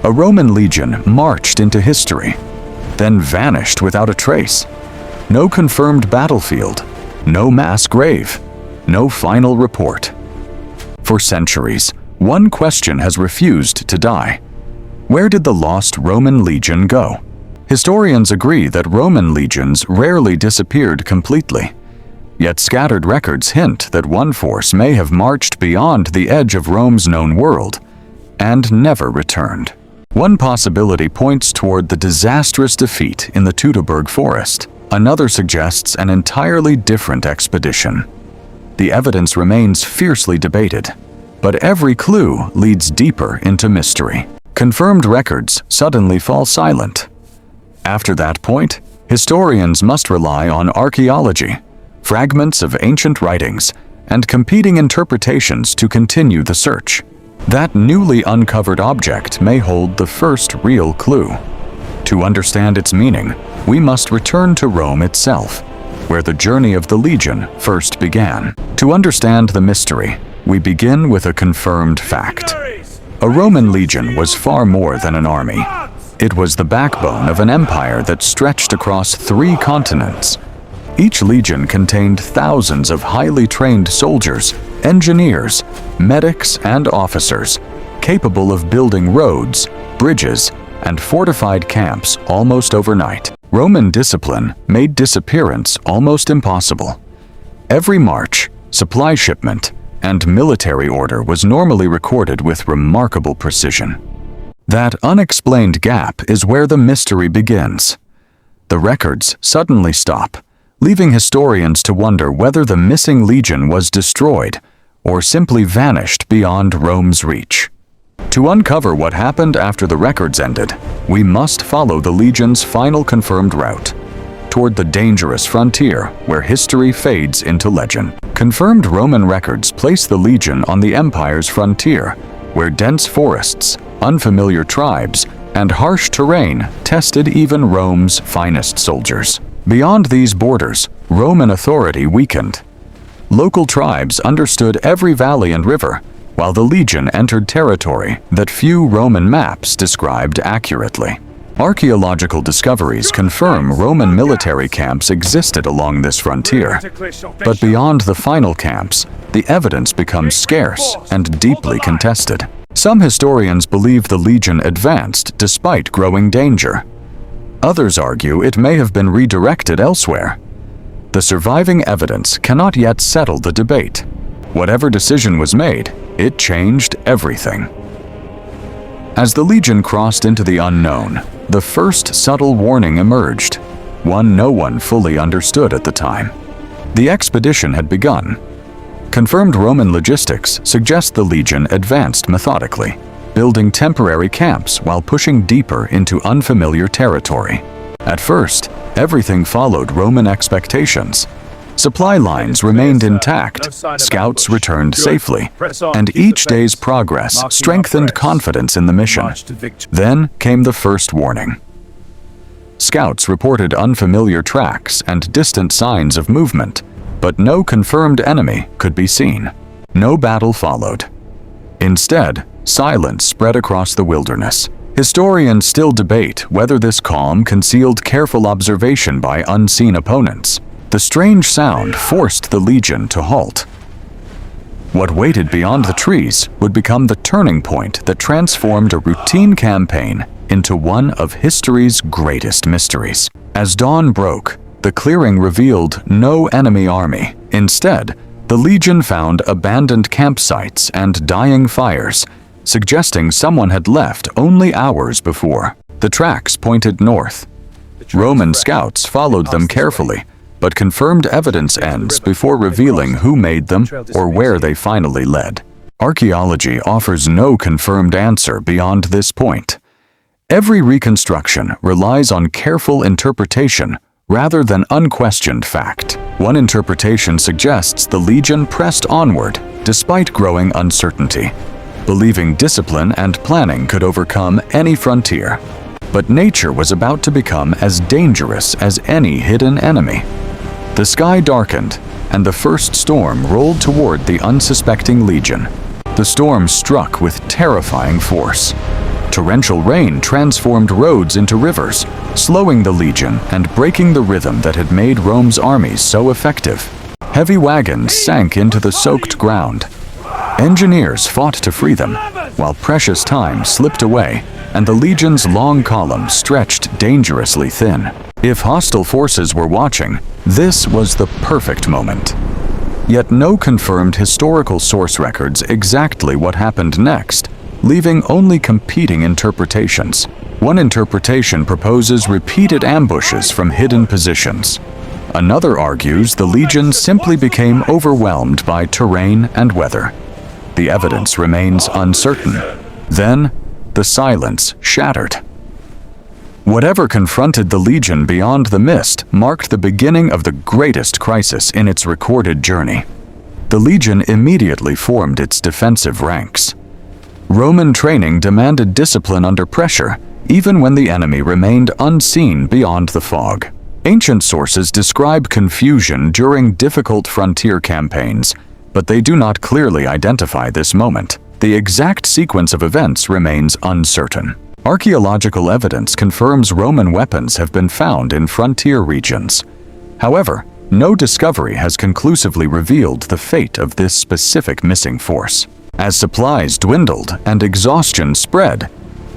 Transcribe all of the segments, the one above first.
A Roman legion marched into history, then vanished without a trace. No confirmed battlefield, no mass grave, no final report. For centuries, one question has refused to die. Where did the lost Roman legion go? Historians agree that Roman legions rarely disappeared completely. Yet scattered records hint that one force may have marched beyond the edge of Rome's known world and never returned. One possibility points toward the disastrous defeat in the Teutoburg forest. Another suggests an entirely different expedition. The evidence remains fiercely debated, but every clue leads deeper into mystery. Confirmed records suddenly fall silent. After that point, historians must rely on archaeology, fragments of ancient writings, and competing interpretations to continue the search. That newly uncovered object may hold the first real clue. To understand its meaning, we must return to Rome itself, where the journey of the legion first began. To understand the mystery, we begin with a confirmed fact. A Roman legion was far more than an army. It was the backbone of an empire that stretched across 3 continents. Each legion contained thousands of highly trained soldiers, engineers, medics, and officers, capable of building roads, bridges, and fortified camps almost overnight. Roman discipline made disappearance almost impossible. Every march, supply shipment, and military order was normally recorded with remarkable precision. That unexplained gap is where the mystery begins. The records suddenly stop, leaving historians to wonder whether the missing legion was destroyed or simply vanished beyond Rome's reach. To uncover what happened after the records ended, we must follow the legion's final confirmed route, toward the dangerous frontier where history fades into legend. Confirmed Roman records place the legion on the empire's frontier, where dense forests, unfamiliar tribes, and harsh terrain tested even Rome's finest soldiers. Beyond these borders, Roman authority weakened. Local tribes understood every valley and river, while the legion entered territory that few Roman maps described accurately. Archaeological discoveries confirm Roman military camps existed along this frontier. But beyond the final camps, the evidence becomes scarce and deeply contested. Some historians believe the legion advanced despite growing danger. Others argue it may have been redirected elsewhere. The surviving evidence cannot yet settle the debate. Whatever decision was made, it changed everything. As the legion crossed into the unknown, the first subtle warning emerged, one no one fully understood at the time. The expedition had begun. Confirmed Roman logistics suggest the legion advanced methodically, building temporary camps while pushing deeper into unfamiliar territory. At first, everything followed Roman expectations. Supply lines remained intact, scouts returned safely, and each day's progress strengthened confidence in the mission. Then came the first warning. Scouts reported unfamiliar tracks and distant signs of movement, but no confirmed enemy could be seen. No battle followed. Instead, silence spread across the wilderness. Historians still debate whether this calm concealed careful observation by unseen opponents. The strange sound forced the legion to halt. What waited beyond the trees would become the turning point that transformed a routine campaign into one of history's greatest mysteries. As dawn broke, the clearing revealed no enemy army. Instead, the legion found abandoned campsites and dying fires, suggesting someone had left only hours before. The tracks pointed north. Roman scouts followed them carefully, but confirmed evidence ends before revealing who made them or where they finally led. Archaeology offers no confirmed answer beyond this point. Every reconstruction relies on careful interpretation rather than unquestioned fact. One interpretation suggests the legion pressed onward despite growing uncertainty, believing discipline and planning could overcome any frontier. But nature was about to become as dangerous as any hidden enemy. The sky darkened, and the first storm rolled toward the unsuspecting legion. The storm struck with terrifying force. Torrential rain transformed roads into rivers, slowing the legion and breaking the rhythm that had made Rome's armies so effective. Heavy wagons sank into the soaked ground. Engineers fought to free them, while precious time slipped away and the legion's long column stretched dangerously thin. If hostile forces were watching, this was the perfect moment. Yet no confirmed historical source records exactly what happened next, leaving only competing interpretations. One interpretation proposes repeated ambushes from hidden positions. Another argues the legion simply became overwhelmed by terrain and weather. The evidence remains uncertain. Then, the silence shattered. Whatever confronted the legion beyond the mist marked the beginning of the greatest crisis in its recorded journey. The legion immediately formed its defensive ranks. Roman training demanded discipline under pressure, even when the enemy remained unseen beyond the fog. Ancient sources describe confusion during difficult frontier campaigns, but they do not clearly identify this moment. The exact sequence of events remains uncertain. Archaeological evidence confirms Roman weapons have been found in frontier regions. However, no discovery has conclusively revealed the fate of this specific missing force. As supplies dwindled and exhaustion spread,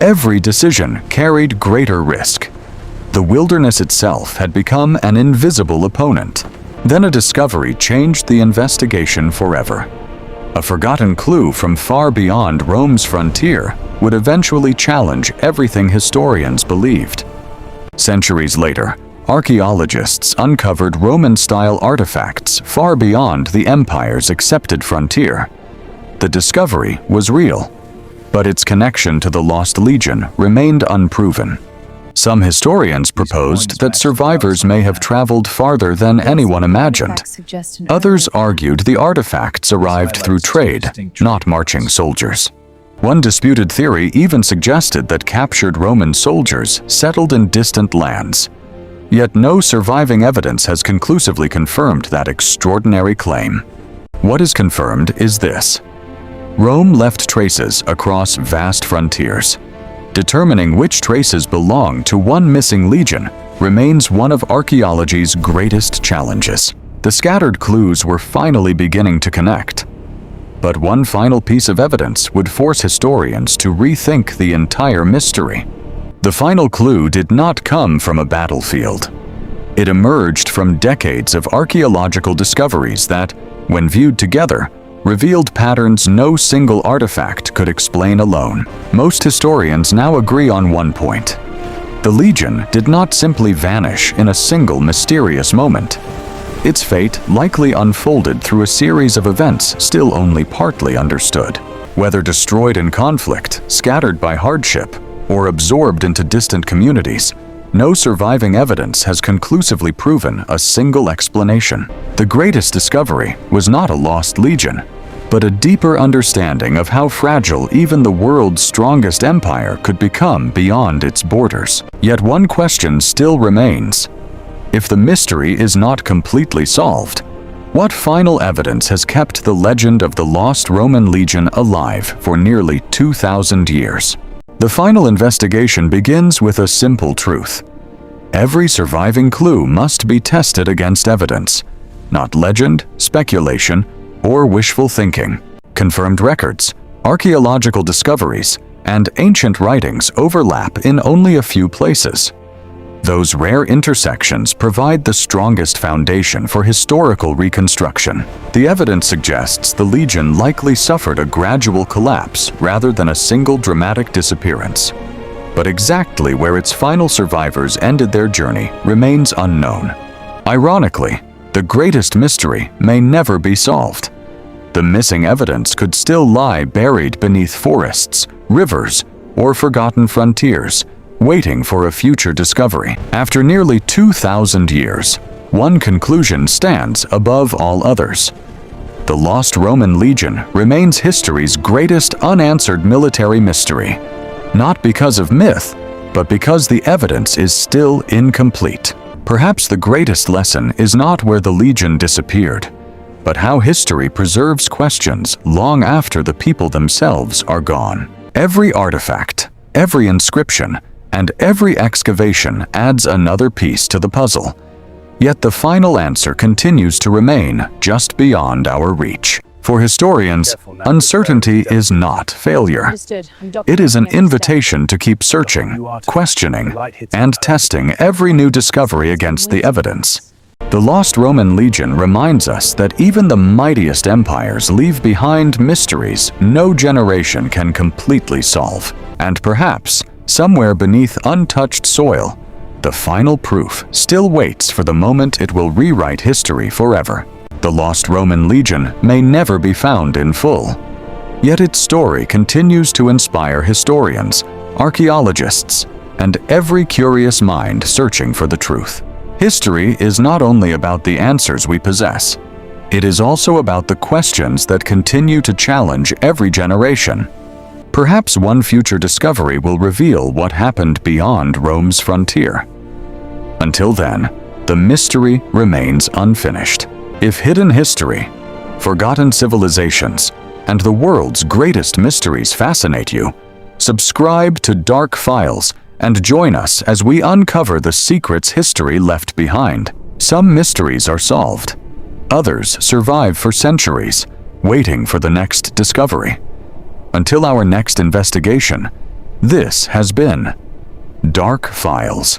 every decision carried greater risk. The wilderness itself had become an invisible opponent. Then a discovery changed the investigation forever. A forgotten clue from far beyond Rome's frontier would eventually challenge everything historians believed. Centuries later, archaeologists uncovered Roman-style artifacts far beyond the empire's accepted frontier. The discovery was real, but its connection to the lost legion remained unproven. Some historians proposed that survivors may have traveled farther than anyone imagined. Others argued the artifacts arrived through trade, not marching soldiers. One disputed theory even suggested that captured Roman soldiers settled in distant lands. Yet no surviving evidence has conclusively confirmed that extraordinary claim. What is confirmed is this: Rome left traces across vast frontiers. Determining which traces belong to one missing legion remains one of archaeology's greatest challenges. The scattered clues were finally beginning to connect. But one final piece of evidence would force historians to rethink the entire mystery. The final clue did not come from a battlefield. It emerged from decades of archaeological discoveries that, when viewed together, revealed patterns no single artifact could explain alone. Most historians now agree on one point. The legion did not simply vanish in a single mysterious moment. Its fate likely unfolded through a series of events still only partly understood. Whether destroyed in conflict, scattered by hardship, or absorbed into distant communities, no surviving evidence has conclusively proven a single explanation. The greatest discovery was not a lost legion, but a deeper understanding of how fragile even the world's strongest empire could become beyond its borders. Yet one question still remains. If the mystery is not completely solved, what final evidence has kept the legend of the lost Roman legion alive for nearly 2,000 years? The final investigation begins with a simple truth. Every surviving clue must be tested against evidence, not legend, speculation, or wishful thinking. Confirmed records, archaeological discoveries, and ancient writings overlap in only a few places. Those rare intersections provide the strongest foundation for historical reconstruction. The evidence suggests the legion likely suffered a gradual collapse rather than a single dramatic disappearance. But exactly where its final survivors ended their journey remains unknown. Ironically, the greatest mystery may never be solved. The missing evidence could still lie buried beneath forests, rivers, or forgotten frontiers, waiting for a future discovery. After nearly 2,000 years, one conclusion stands above all others. The lost Roman legion remains history's greatest unanswered military mystery, not because of myth, but because the evidence is still incomplete. Perhaps the greatest lesson is not where the legion disappeared, but how history preserves questions long after the people themselves are gone. Every artifact, Every inscription and every excavation adds another piece to the puzzle. Yet the final answer continues to remain just beyond our reach. For historians, uncertainty is not failure. It is an invitation to keep searching, questioning, and testing every new discovery against the evidence. The lost Roman legion reminds us that even the mightiest empires leave behind mysteries no generation can completely solve. And perhaps, somewhere beneath untouched soil, the final proof still waits for the moment it will rewrite history forever. The lost Roman legion may never be found in full. Yet its story continues to inspire historians, archaeologists, and every curious mind searching for the truth. History is not only about the answers we possess, it is also about the questions that continue to challenge every generation. Perhaps one future discovery will reveal what happened beyond Rome's frontier. Until then, the mystery remains unfinished. If hidden history, forgotten civilizations, and the world's greatest mysteries fascinate you, subscribe to Dark Files and join us as we uncover the secrets history left behind. Some mysteries are solved. Others survive for centuries, waiting for the next discovery. Until our next investigation, this has been Dark Files.